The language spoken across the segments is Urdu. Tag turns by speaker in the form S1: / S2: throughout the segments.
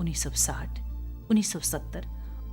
S1: 1960, 1970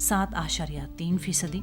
S1: 7.3%,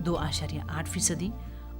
S1: 2.8%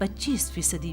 S1: 25%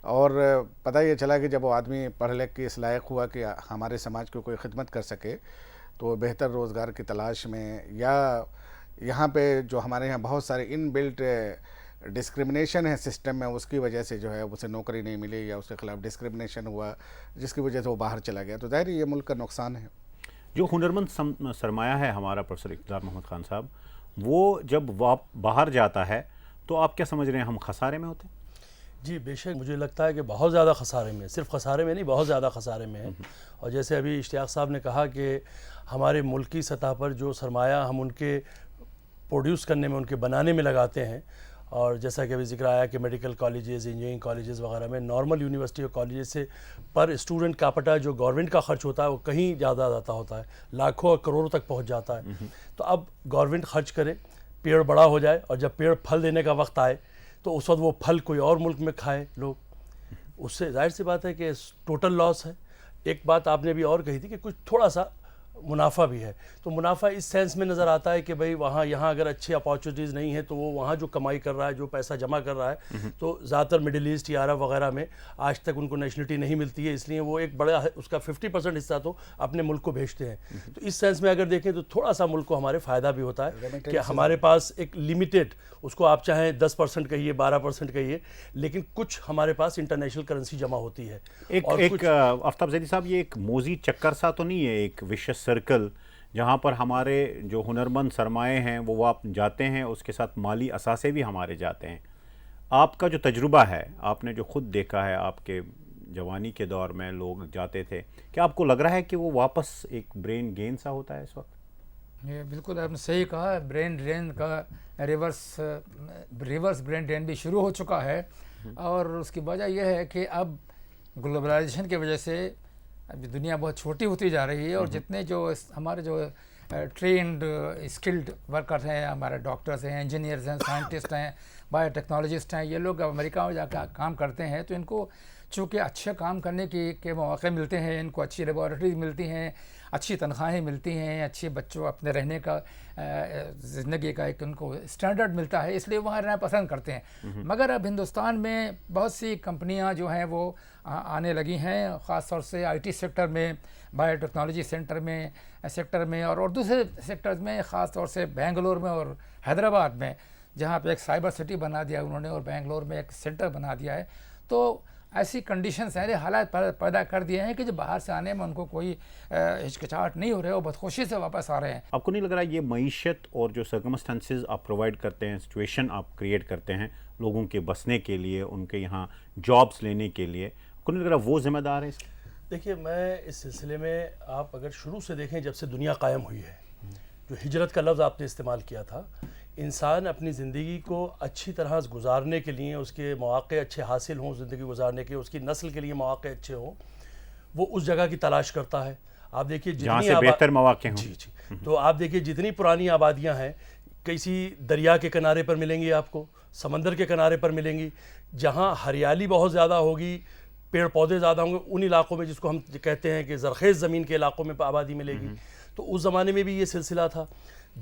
S2: اور پتہ یہ چلا کہ جب وہ آدمی پڑھ لکھ کے اس لائق ہوا کہ ہمارے سماج کو کوئی خدمت کر سکے تو وہ بہتر روزگار کی تلاش میں یا یہاں پہ جو ہمارے یہاں بہت سارے ان بلٹ ڈسکرمنیشن ہے سسٹم میں، اس کی وجہ سے جو ہے اسے نوکری نہیں ملی یا اس کے خلاف ڈسکرمنیشن ہوا جس کی وجہ سے وہ باہر چلا گیا، تو ظاہر یہ ملک کا نقصان ہے۔
S3: جو ہنرمند سرمایہ ہے ہمارا پروفیسر اقتدار محمد خان صاحب، وہ جب باہر جاتا ہے تو آپ کیا سمجھ رہے ہیں، ہم خسارے میں ہوتے ہیں؟
S4: جی بے شک، مجھے لگتا ہے کہ بہت زیادہ خسارے میں، صرف خسارے میں نہیں، بہت زیادہ خسارے میں ہے۔ اور جیسے ابھی اشتیاق صاحب نے کہا کہ ہمارے ملکی سطح پر جو سرمایہ ہم ان کے پروڈیوس کرنے میں، ان کے بنانے میں لگاتے ہیں، اور جیسا کہ ابھی ذکر آیا کہ میڈیکل کالجز، انجینئرنگ کالجز وغیرہ میں نارمل یونیورسٹی اور کالجز سے پر اسٹوڈنٹ کیپٹا جو گورنمنٹ کا خرچ ہوتا ہے وہ کہیں زیادہ جاتا ہوتا ہے، لاکھوں اور کروڑوں تک پہنچ جاتا ہے۔ تو اب گورنمنٹ خرچ کرے، پیڑ بڑا ہو جائے، اور جب پیڑ پھل دینے کا وقت آئے تو اس وقت وہ پھل کوئی اور ملک میں کھائے لوگ، اس سے ظاہر سی بات ہے کہ ٹوٹل لاس ہے۔ ایک بات آپ نے بھی اور کہی تھی کہ کچھ تھوڑا سا منافع بھی ہے، تو منافع اس سینس میں نظر آتا ہے کہ بھئی یہاں اگر اچھی اپارچونیٹیز نہیں ہیں تو وہ وہاں جو کمائی کر رہا ہے، جو پیسہ جمع کر رہا ہے، تو زیادہ تر مڈل ایسٹ یا عرب وغیرہ میں آج تک ان کو نیشنلٹی نہیں ملتی ہے، اس لیے وہ ایک بڑا اس کا 50% حصہ تو اپنے ملک کو بھیجتے ہیں۔ تو اس سینس میں اگر دیکھیں تو تھوڑا سا ملک کو ہمارے فائدہ بھی ہوتا ہے کہ ہمارے پاس ایک لمیٹڈ، اس کو آپ چاہیں 10% کہیے، 12% کہیے، لیکن کچھ ہمارے پاس انٹرنیشنل کرنسی جمع ہوتی ہے۔
S3: ایک آفتاب زیدی صاحب، یہ ایک موزی چکر سا تو نہیں ہے، ایک وشس سرکل جہاں پر ہمارے جو ہنرمند سرمایے ہیں وہ جاتے ہیں، اس کے ساتھ مالی اثاثے بھی ہمارے جاتے ہیں۔ آپ کا جو تجربہ ہے، آپ نے جو خود دیکھا ہے، آپ کے جوانی کے دور میں لوگ جاتے تھے، کیا آپ کو لگ رہا ہے کہ وہ واپس ایک برین گین سا ہوتا ہے اس وقت؟
S5: یہ بالکل آپ نے صحیح کہا، برین ڈرین کا ریورس برین ڈرین بھی شروع ہو چکا ہے، اور اس کی وجہ یہ ہے کہ اب گلوبلائزیشن کی وجہ سے اب دنیا بہت چھوٹی ہوتی جا رہی ہے، اور جتنے جو ہمارے جو ٹرینڈ اسکلڈ ورکرز ہیں، ہمارے ڈاکٹرز ہیں، انجینئرز ہیں، سائنٹسٹ ہیں، بایو ٹیکنالوجسٹ ہیں، یہ لوگ امریکہ میں جا کے کام کرتے ہیں، تو ان کو چونکہ اچھے کام کرنے کے مواقع ملتے ہیں، ان کو اچھی لیبارٹریز ملتی ہیں، اچھی تنخواہیں ملتی ہیں، اچھے بچوں اپنے رہنے کا زندگی کا ایک ان کو اسٹینڈرڈ ملتا ہے، اس لیے وہاں رہنا پسند کرتے ہیں۔ مگر اب ہندوستان میں بہت سی کمپنیاں جو ہیں وہ آنے لگی ہیں، خاص طور سے آئی ٹی سیکٹر میں، بایو ٹیکنالوجی سیکٹر میں اور دوسرے سیکٹرز میں، خاص طور سے بنگلور میں اور حیدرآباد میں، جہاں پہ ایک سائبر سٹی بنا دیا انہوں نے، اور بنگلور میں ایک سینٹر بنا دیا ہے۔ تو ایسی کنڈیشنز ہیں، حالات پیدا کر دیے ہیں کہ جو باہر سے آنے میں ان کو کوئی ہچکچاہٹ نہیں ہو رہی ہے، وہ بہت خوشی سے واپس آ رہے ہیں۔
S3: آپ کو نہیں لگ رہا یہ معیشت اور جو سرکمسٹانسز آپ پرووائڈ کرتے ہیں، سچویشن آپ کریٹ کرتے ہیں لوگوں کے بسنے کے لیے، ان کے یہاں جابس لینے کے لیے، آپ کو نہیں لگ رہا وہ ذمہ دار ہے اس کا؟
S4: دیکھیے، میں اس سلسلے میں آپ اگر شروع سے دیکھیں، جب سے دنیا قائم ہوئی ہے، جو ہجرت کا لفظ آپ نے استعمال کیا تھا، انسان اپنی زندگی کو اچھی طرح گزارنے کے لیے، اس کے مواقع اچھے حاصل ہوں زندگی گزارنے کے، اس کی نسل کے لیے مواقع اچھے ہوں، وہ اس جگہ کی تلاش کرتا ہے۔ آپ دیکھیے
S3: جہاں سے بہتر مواقع ہوں۔
S4: جی تو آپ دیکھیے جتنی پرانی آبادیاں ہیں، کسی دریا کے کنارے پر ملیں گی، آپ کو سمندر کے کنارے پر ملیں گی، جہاں ہریالی بہت زیادہ ہوگی، پیڑ پودے زیادہ ہوں گے، ان علاقوں میں جس کو ہم کہتے ہیں کہ زرخیز زمین کے علاقوں میں آبادی ملے گی۔ تو اس زمانے میں بھی یہ سلسلہ تھا۔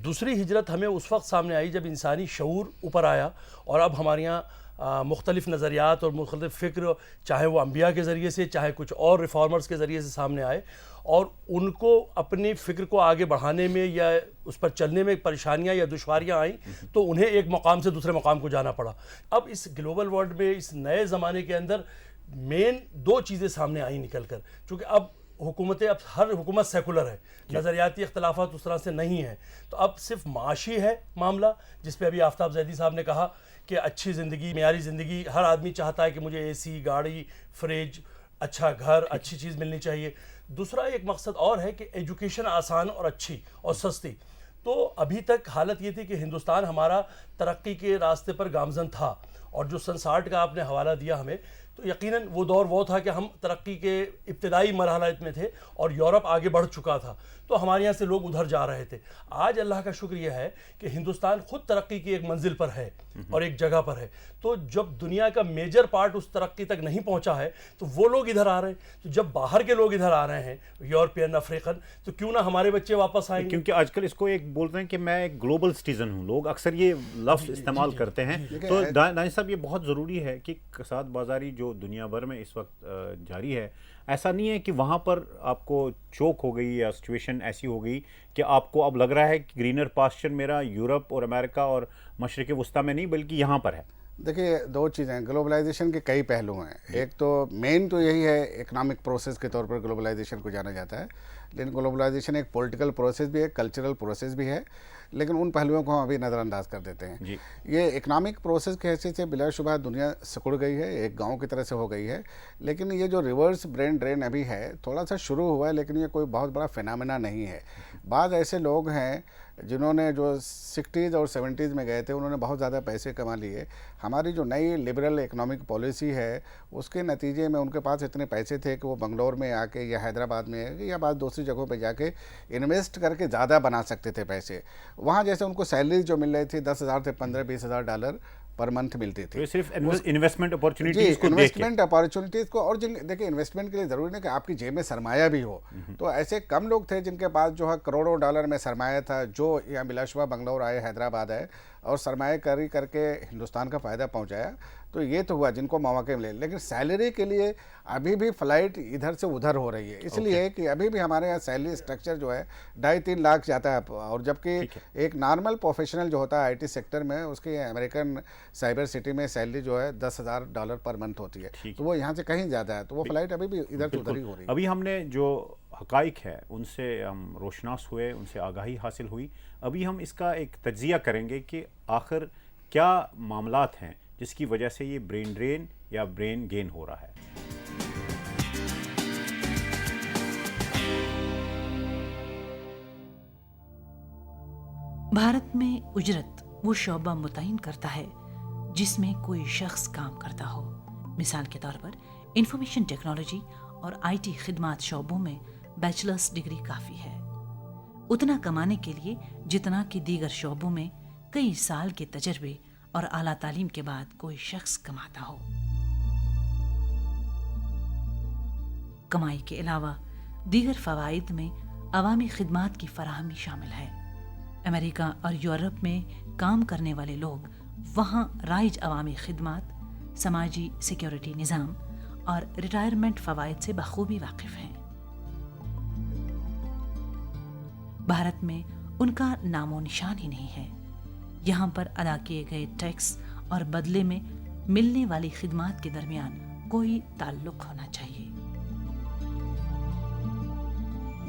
S4: دوسری ہجرت ہمیں اس وقت سامنے آئی جب انسانی شعور اوپر آیا، اور اب ہمارے یہاں مختلف نظریات اور مختلف فکر، چاہے وہ انبیاء کے ذریعے سے، چاہے کچھ اور ریفارمرز کے ذریعے سے سامنے آئے، اور ان کو اپنی فکر کو آگے بڑھانے میں یا اس پر چلنے میں پریشانیاں یا دشواریاں آئیں، تو انہیں ایک مقام سے دوسرے مقام کو جانا پڑا۔ اب اس گلوبل ورلڈ میں، اس نئے زمانے کے اندر مین دو چیزیں سامنے آئیں نکل کر، چونکہ اب حکومتیں، اب ہر حکومت سیکولر ہے، نظریاتی اختلافات اس طرح سے نہیں ہیں، تو اب صرف معاشی ہے معاملہ، جس پہ ابھی آفتاب زیدی صاحب نے کہا کہ اچھی زندگی، معیاری زندگی، ہر آدمی چاہتا ہے کہ مجھے اے سی، گاڑی، فریج، اچھا گھر، اچھی چیز ملنی چاہیے۔ دوسرا ایک مقصد اور ہے کہ ایجوکیشن آسان اور اچھی اور سستی۔ تو ابھی تک حالت یہ تھی کہ ہندوستان ہمارا ترقی کے راستے پر گامزن تھا، اور جو سن 60 کا آپ نے حوالہ دیا ہمیں، تو یقیناً وہ دور وہ تھا کہ ہم ترقی کے ابتدائی مرحلہ میں تھے، اور یورپ آگے بڑھ چکا تھا، تو ہمارے یہاں سے لوگ ادھر جا رہے تھے۔ آج اللہ کا شکر یہ ہے کہ ہندوستان خود ترقی کی ایک منزل پر ہے اور ایک جگہ پر ہے، تو جب دنیا کا میجر پارٹ اس ترقی تک نہیں پہنچا ہے تو وہ لوگ ادھر آ رہے ہیں۔ تو جب باہر کے لوگ ادھر آ رہے ہیں، یورپین، افریقن، تو کیوں نہ ہمارے بچے واپس آئیں گے؟
S3: کیونکہ آج کل اس کو ایک بولتے ہیں کہ میں ایک گلوبل سٹیزن ہوں، لوگ اکثر یہ لفظ استعمال کرتے ہیں۔ تو دانش صاحب، یہ بہت ضروری ہے کہ اقتصاد بازاری جو جو دنیا بھر میں اس وقت جاری ہے، ایسا نہیں ہے کہ وہاں پر آپ کو چوک ہو گئی یا سچویشن ایسی ہو گئی کہ آپ کو اب لگ رہا ہے کہ گرینر پاسچر میرا یورپ اور امریکہ اور مشرق وسطیٰ میں نہیں بلکہ یہاں پر ہے؟
S2: دیکھیے دو چیزیں، گلوبلائزیشن کے کئی پہلو ہیں. ایک تو مین تو یہی ہے، اکنامک پروسیس کے طور پر گلوبلائزیشن کو جانا جاتا ہے، لیکن گلوبلائزیشن ایک پولیٹیکل پروسیس بھی ہے، کلچرل پروسیس بھی ہے، لیکن ان پہلوؤں کو ہم ابھی نظر انداز کر دیتے ہیں. یہ اکنامک پروسیس کی حیثیت سے بلا شبہ دنیا سکڑ گئی ہے، ایک گاؤں کی طرح سے ہو گئی ہے، لیکن یہ جو ریورس برین ڈرین ابھی ہے تھوڑا سا شروع ہوا ہے، لیکن یہ کوئی بہت بڑا فینامنا نہیں ہے. بعض ایسے لوگ ہیں جنہوں نے جو 60s اور 70s میں گئے تھے، انہوں نے بہت زیادہ پیسے کما لیے. ہماری جو نئی لبرل اکنامک پالیسی ہے اس کے نتیجے میں ان کے پاس اتنے پیسے تھے کہ وہ بنگلور میں آ کے یا حیدرآباد میں یا بعض دوسری جگہوں پہ جا کے انویسٹ کر کے زیادہ بنا سکتے تھے پیسے. وہاں جیسے ان کو سیلریز جو مل رہی تھی $10,000 سے $15,000-20,000 پر منتھ ملتی تھی.
S3: تو صرف انویسٹمنٹ اپارچونیٹیز کو دیکھ کے،
S2: انویسٹمنٹ اپارچونیٹیز کو، اور دیکھیں انویسٹمنٹ کے لیے ضروری نہیں کہ آپ کی جیب میں سرمایہ بھی ہو. تو ایسے کم لوگ تھے جن کے پاس جو ہے کروڑوں ڈالر میں سرمایہ تھا، جو یہاں بلا شبہ بنگلور آئے، حیدرآباد آئے اور سرمایہ کاری کر کے ہندوستان کا فائدہ پہنچایا. تو یہ تو ہوا جن کو مواقع ملے، لیکن سیلری کے لیے ابھی بھی فلائٹ ادھر سے ادھر ہو رہی ہے. اس لیے کہ ابھی بھی ہمارے یہاں سیلری اسٹرکچر جو ہے 2.5-3 لاکھ جاتا ہے، اور جبکہ ایک نارمل پروفیشنل جو ہوتا ہے IT سیکٹر میں، اس کی امریکن سائبر سٹی میں سیلری جو ہے $10,000 پر منتھ ہوتی ہے. تو وہ یہاں سے کہیں زیادہ ہے، تو وہ فلائٹ ابھی بھی ادھر سے ادھر ہی ہو رہی ہے.
S3: ابھی ہم نے جو حقائق ہے ان سے ہم روشناس ہوئے، ان سے آگاہی حاصل ہوئی. ابھی ہم اس کا ایک تجزیہ کریں گے کہ آخر کیا معاملات ہیں جس کی وجہ سے یہ برین ڈرین یا برین گین ہو رہا ہے.
S1: بھارت میں اجرت وہ شعبہ متعین کرتا ہے جس میں کوئی شخص کام کرتا ہو. مثال کے طور پر انفارمیشن ٹیکنالوجی اور IT خدمات شعبوں میں بیچلرز ڈگری کافی ہے، اتنا کمانے کے لیے جتنا کہ دیگر شعبوں میں کئی سال کے تجربے اور اعلیٰ تعلیم کے بعد کوئی شخص کماتا ہو. کمائی کے علاوہ دیگر فوائد میں عوامی خدمات کی فراہمی شامل ہے. امریکہ اور یورپ میں کام کرنے والے لوگ وہاں رائج عوامی خدمات، سماجی سیکیورٹی نظام اور ریٹائرمنٹ فوائد سے بخوبی واقف ہیں. بھارت میں ان کا نام و نشان ہی نہیں ہے. یہاں پر ادا کیے گئے ٹیکس اور بدلے میں ملنے والی خدمات کے درمیان کوئی تعلق ہونا چاہیے.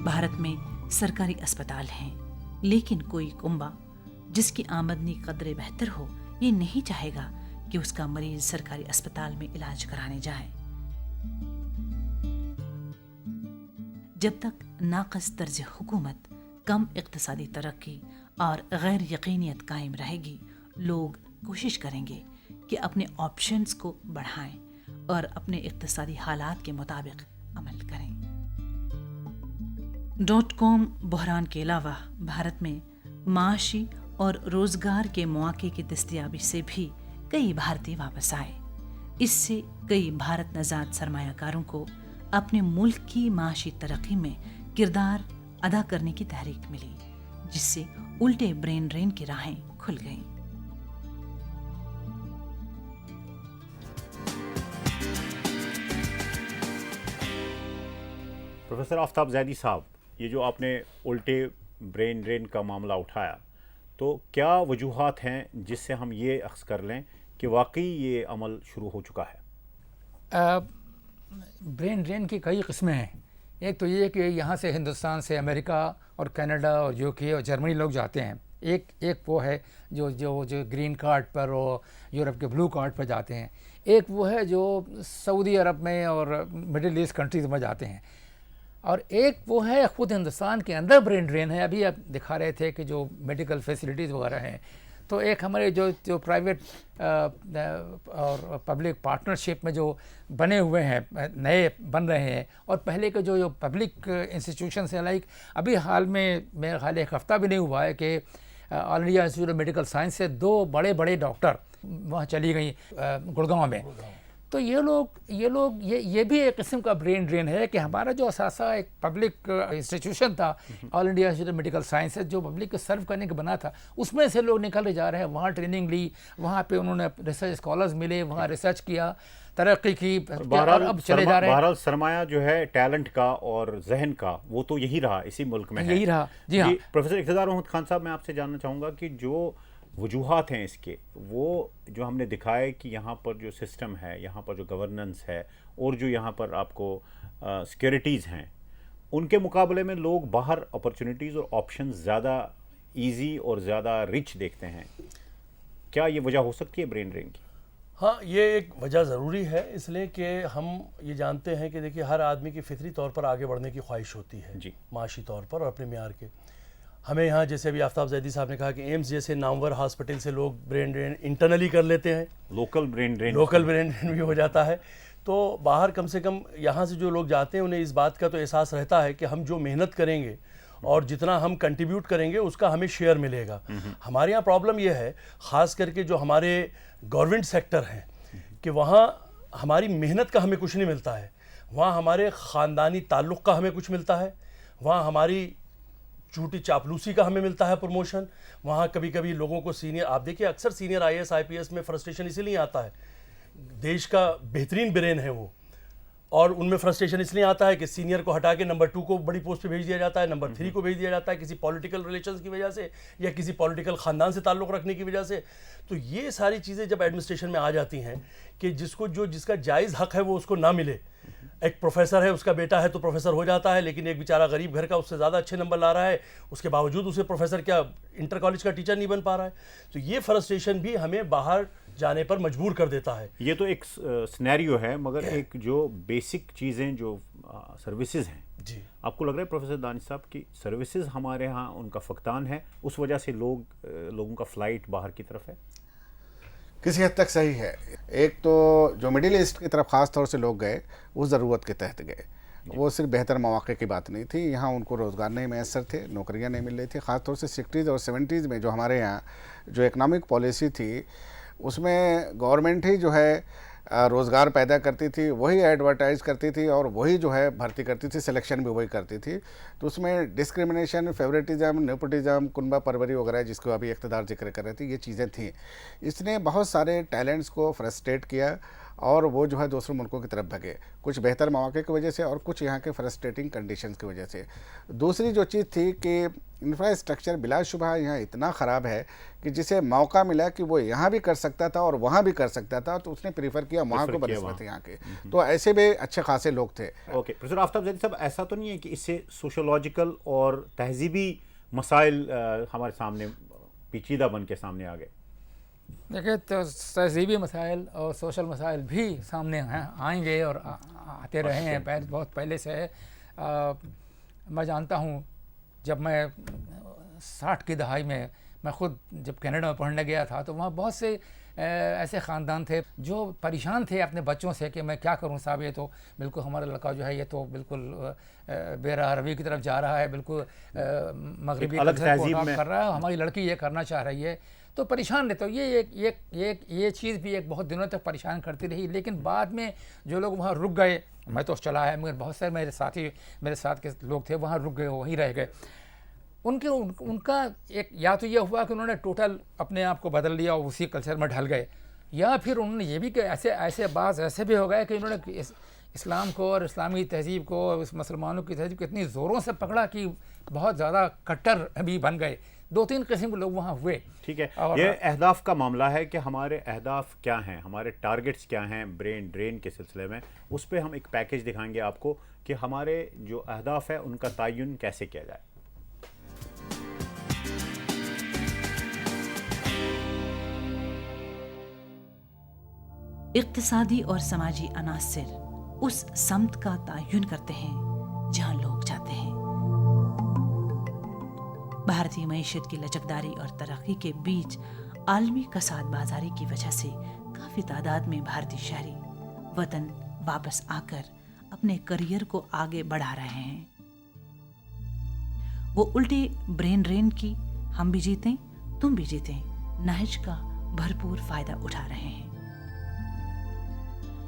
S1: بھارت میں سرکاری اسپتال ہیں، لیکن کوئی کنبہ جس کی آمدنی قدرے بہتر ہو یہ نہیں چاہے گا کہ اس کا مریض سرکاری اسپتال میں علاج کرانے جائے. جب تک ناقص طرز حکومت، کم اقتصادی ترقی اور غیر یقینیت قائم رہے گی، لوگ کوشش کریں گے کہ اپنے آپشنز کو بڑھائیں اور اپنے اقتصادی حالات کے مطابق عمل کریں. .com بحران کے علاوہ بھارت میں معاشی اور روزگار کے مواقع کی دستیابی سے بھی کئی بھارتی واپس آئے. اس سے کئی بھارت نژاد سرمایہ کاروں کو اپنے ملک کی معاشی ترقی میں کردار ادا کرنے کی تحریک ملی، جس سے الٹے برین ڈرین کی راہیں کھل گئیں.
S3: پروفیسر آفتاب زیدی صاحب، یہ جو آپ نے الٹے برین ڈرین کا معاملہ اٹھایا، تو کیا وجوہات ہیں جس سے ہم یہ اخذ کر لیں کہ واقعی یہ عمل شروع ہو چکا ہے؟
S5: برین ڈرین کی کئی قسمیں ہیں. ایک تو یہ کہ یہاں سے ہندوستان سے امریکہ اور کینیڈا اور UK اور جرمنی لوگ جاتے ہیں. ایک وہ ہے جو گرین کارڈ پر اور یورپ کے بلو کارڈ پر جاتے ہیں. ایک وہ ہے جو سعودی عرب میں اور مڈل ایسٹ کنٹریز میں جاتے ہیں. اور ایک وہ ہے خود ہندوستان کے اندر برین ڈرین ہے. ابھی آپ دکھا رہے تھے کہ جو میڈیکل فیسلٹیز وغیرہ ہیں، تو ایک ہمارے جو پرائیویٹ اور پبلک پارٹنرشپ میں جو بنے ہوئے ہیں، نئے بن رہے ہیں، اور پہلے کے جو پبلک انسٹیٹیوشنس ہیں، لائک ابھی حال میں میرے خیال ایک ہفتہ بھی نہیں ہوا ہے کہ All India Institute of Medical Science سے 2 بڑے ڈاکٹر وہاں چلی گئیں گڑگاؤں میں. تو یہ بھی ایک قسم کا برین ڈرین ہے کہ ہمارا جو اثاثہ ایک پبلک انسٹیٹیوشن تھا، All India Institute of Medical Sciences, جو پبلک کو سرو کرنے کے بنا تھا، اس میں سے لوگ نکلے جا رہے ہیں. وہاں ٹریننگ لی، وہاں پہ انہوں نے ریسرچ اسکالرز ملے، وہاں ریسرچ کیا، ترقی کی، اور اب چلے جا رہے ہیں.
S3: بہرحال سرمایہ جو ہے ٹیلنٹ کا اور ذہن کا، وہ تو یہی رہا اسی ملک میں ہے.
S5: یہی رہا. جی ہاں.
S3: پروفیسر اقتدار محمد خان صاحب، میں آپ سے جاننا چاہوں گا کہ جو وجوہات ہیں اس کے، وہ جو ہم نے دکھائے کہ یہاں پر جو سسٹم ہے، یہاں پر جو گورننس ہے، اور جو یہاں پر آپ کو سیکیورٹیز ہیں، ان کے مقابلے میں لوگ باہر اپرچونیٹیز اور آپشنز زیادہ ایزی اور زیادہ رچ دیکھتے ہیں. کیا یہ وجہ ہو سکتی ہے برین ڈرین کی؟
S4: ہاں، یہ ایک وجہ ضروری ہے، اس لیے کہ ہم یہ جانتے ہیں کہ دیکھیے ہر آدمی کی فطری طور پر آگے بڑھنے کی خواہش ہوتی ہے،
S3: جی،
S4: معاشی طور پر اور اپنے معیار کے. ہمیں یہاں جیسے ابھی آفتاب زیدی صاحب نے کہا کہ ایمز جیسے نامور ہاسپٹل سے لوگ برین ڈرین انٹرنلی کر لیتے ہیں،
S3: لوکل برین ڈرین
S4: بھی ہو جاتا ہے. تو باہر کم سے کم یہاں سے جو لوگ جاتے ہیں انہیں اس بات کا تو احساس رہتا ہے کہ ہم جو محنت کریں گے اور جتنا ہم کنٹریبیوٹ کریں گے اس کا ہمیں شیئر ملے گا. ہمارے یہاں پرابلم یہ ہے، خاص کر کے جو ہمارے گورنمنٹ سیکٹر ہیں، کہ وہاں ہماری محنت کا ہمیں کچھ نہیں ملتا ہے، وہاں ہمارے خاندانی تعلق کا ہمیں کچھ ملتا ہے، وہاں ہماری جھوٹی چاپلوسی کا ہمیں ملتا ہے پروموشن. وہاں کبھی کبھی لوگوں کو سینئر، آپ دیکھیے اکثر senior I S I P S میں فرسٹریشن اسی لیے آتا ہے، دیش کا بہترین برین ہے وہ، اور ان میں فرسٹریشن اس لیے آتا ہے کہ سینئر کو ہٹا کے نمبر 2 کو بڑی پوسٹ پہ بھیج دیا جاتا ہے، نمبر 3 کو بھیج دیا جاتا ہے کسی پولیٹیکل ریلیشنز کی وجہ سے یا کسی پولیٹیکل خاندان سے تعلق رکھنے کی وجہ سے. تو یہ ساری چیزیں جب ایڈمنسٹریشن میں آ جاتی ہیں کہ جس کا جائز حق ہے وہ اس کو نہ ملے. ایک پروفیسر ہے، اس کا بیٹا ہے تو پروفیسر ہو جاتا ہے، لیکن ایک بیچارہ غریب گھر کا اس سے زیادہ اچھے نمبر لا رہا ہے، اس کے باوجود اسے پروفیسر کیا انٹر کالج کا ٹیچر نہیں بن پا رہا ہے. تو یہ فرسٹریشن بھی ہمیں باہر جانے پر مجبور کر دیتا ہے.
S3: یہ تو ایک سنیریو ہے، مگر ایک جو بیسک چیزیں جو سروسز ہیں،
S4: جی،
S3: آپ کو لگ رہا ہے پروفیسر دانش صاحب کی سروسز ہمارے ہاں ان کا فقدان ہے، اس وجہ سے لوگوں کا فلائٹ باہر کی طرف ہے؟
S2: کسی حد تک صحیح ہے. ایک تو جو مڈل ایسٹ کی طرف خاص طور سے لوگ گئے وہ ضرورت کے تحت گئے، وہ صرف بہتر مواقع کی بات نہیں تھی، یہاں ان کو روزگار نہیں میسر تھے، نوکریاں نہیں مل رہی تھی. خاص طور سے 60s اور 70s میں جو ہمارے یہاں جو اکنامک پالیسی تھی، اس میں گورنمنٹ ہی جو ہے روزگار پیدا کرتی تھی، وہی ایڈورٹائز کرتی تھی اور وہی جو ہے بھرتی کرتی تھی، سلیکشن بھی وہی کرتی تھی. تو اس میں ڈسکریمنیشن، فیوریٹزم، نیپوٹزم، کنبہ پروری وغیرہ جس کو ابھی اقتدار ذکر کر رہے تھے، یہ چیزیں تھیں. اس نے بہت سارے ٹیلنٹس کو فرسٹریٹ کیا اور وہ جو ہے دوسرے ملکوں کی طرف بھگے، کچھ بہتر مواقع کی وجہ سے اور کچھ یہاں کے فرسٹریٹنگ کنڈیشنز کی وجہ سے. دوسری جو چیز تھی کہ انفراسٹرکچر بلا شبہ یہاں اتنا خراب ہے کہ جسے موقع ملا کہ وہ یہاں بھی کر سکتا تھا اور وہاں بھی کر سکتا تھا، تو اس نے پریفر کیا وہاں کو بنسبت یہاں کے. تو ایسے بھی اچھے خاصے لوگ تھے.
S3: اوکے پروفیسر آفتاب زیدی صاحب، ایسا تو نہیں ہے کہ اس سے سوشولوجیکل اور تہذیبی مسائل ہمارے سامنے پیچیدہ بن کے سامنے آ گئے؟
S5: دیکھیں، تو تہذیبی مسائل اور سوشل مسائل بھی سامنے آئیں گے اور آتے رہے ہیں بہت پہلے سے. میں جانتا ہوں جب میں 60 کی دہائی میں خود جب کینیڈا میں پڑھنے گیا تھا تو وہاں بہت سے ایسے خاندان تھے جو پریشان تھے اپنے بچوں سے کہ میں کیا کروں صاحب، یہ تو بالکل ہمارا لڑکا جو ہے یہ تو بالکل بے راہ روی کی طرف جا رہا ہے، بالکل مغربی کلچر کو اڈاپٹ کر رہا ہے، ہماری لڑکی یہ کرنا چاہ رہی ہے. تو پریشان رہے. تو یہ چیز بھی ایک بہت دنوں تک پریشان کرتی رہی. لیکن بعد میں جو لوگ وہاں رک گئے، میں تو چلا ہے مگر بہت سارے میرے ساتھ کے لوگ تھے وہاں رک گئے، وہیں رہ گئے. ان کا ایک یا تو یہ ہوا کہ انہوں نے ٹوٹل اپنے آپ کو بدل لیا اور اسی کلچر میں ڈھل گئے، یا پھر انہوں نے یہ بھی کہ ایسے بعض ایسے بھی ہو گئے کہ انہوں نے اسلام کو اور اسلامی تہذیب کو اور اس مسلمانوں کی تہذیب کو اتنی زوروں سے پکڑا کہ بہت زیادہ کٹر بھی بن گئے. 2-3 قسم کے لوگ وہاں ہوئے.
S3: ٹھیک ہے، یہ اہداف کا معاملہ ہے کہ ہمارے اہداف کیا ہیں، ہمارے ٹارگٹس کیا ہیں برین ڈرین کے سلسلے میں. اس پہ ہم ایک پیکیج دکھائیں گے آپ کو کہ ہمارے جو اہداف ہیں ان کا تعین کیسے کیا جائے.
S1: اقتصادی اور سماجی عناصر اس سمت کا تعین کرتے ہیں جہاں لوگ جاتے ہیں. بھارتی معیشت کی لچکداری اور ترقی کے بیچ عالمی کساد بازاری کی وجہ سے کافی تعداد میں بھارتی شہری وطن واپس آ کر اپنے کریئر کو آگے بڑھا رہے ہیں. وہ الٹے برین ڈرین کی ہم بھی جیتیں تم بھی جیتیں نہج کا بھرپور فائدہ اٹھا رہے ہیں.